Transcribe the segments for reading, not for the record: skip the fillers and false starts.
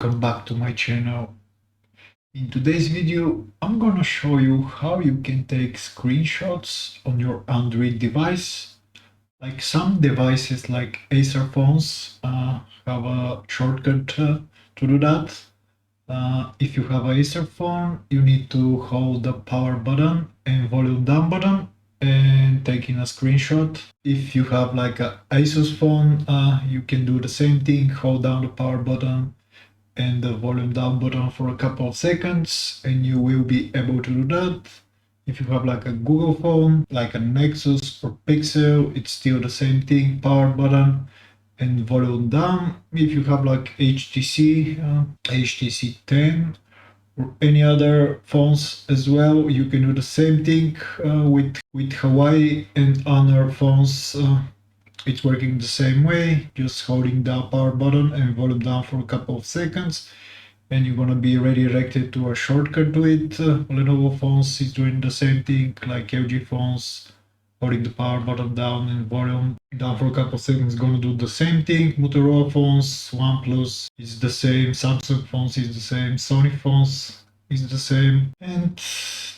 Welcome back to my channel. In today's video, I'm gonna show you how you can take screenshots on your Android device. Like some devices like Acer phones have a shortcut to do that. If you have an Acer phone, you need to hold the power button and volume down button and taking a screenshot. If you have like a Asus phone, you can do the same thing, hold down the power button and the volume down button for a couple of seconds and you will be able to do that. If you have like a Google phone, like a Nexus or Pixel, it's still the same thing, power button and volume down. If you have like HTC 10 or any other phones as well, you can do the same thing with Huawei and Honor phones. It's working the same way, just holding the power button and volume down for a couple of seconds and you're gonna be redirected to a shortcut to it. Lenovo phones is doing the same thing, like LG phones, holding the power button down and volume down for a couple of seconds gonna do the same thing. Motorola phones, OnePlus is the same, Samsung phones is the same, Sony phones is the same, and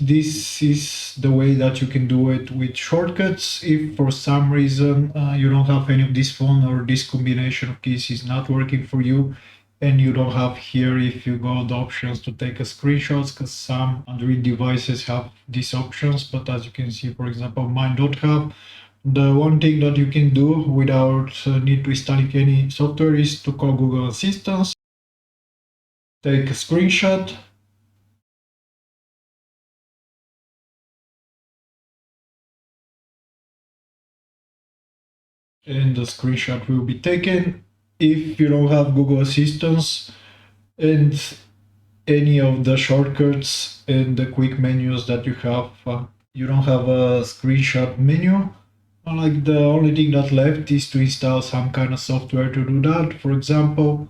this is the way that you can do it with shortcuts. If for some reason you don't have any of this phone or this combination of keys is not working for you and you don't have here, if you go the options to take a screenshots, because some Android devices have these options, but as you can see, for example, mine don't have. The one thing that you can do without need to install any software is to call Google Assistant, take a screenshot, and the screenshot will be taken. If you don't have Google Assistant and any of the shortcuts and the quick menus that you have, you don't have a screenshot menu, like the only thing that left is to install some kind of software to do that. For example,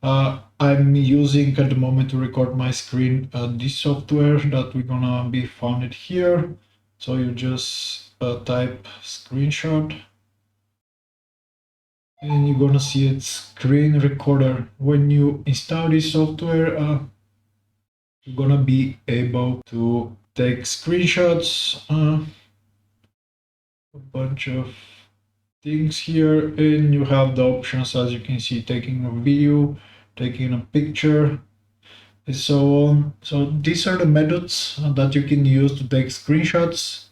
I'm using at the moment to record my screen this software that we're gonna be found here. So you just type screenshot and you're gonna see it, screen recorder. When you install this software, you're gonna be able to take screenshots, a bunch of things here, and you have the options, as you can see, taking a video, taking a picture, and so on. So these are the methods that you can use to take screenshots.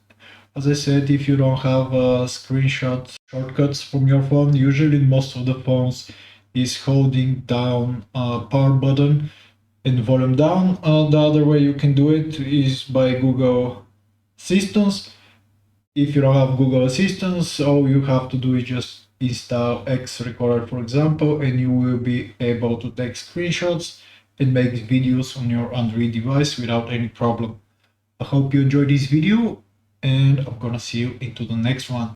As I said, if you don't have screenshot shortcuts from your phone, usually most of the phones is holding down power button and volume down. The other way you can do it is by Google Assistant. If you don't have Google Assistant, all you have to do is just install X Recorder, for example, and you will be able to take screenshots and make videos on your Android device without any problem. I hope you enjoyed this video, and I'm gonna see you into the next one.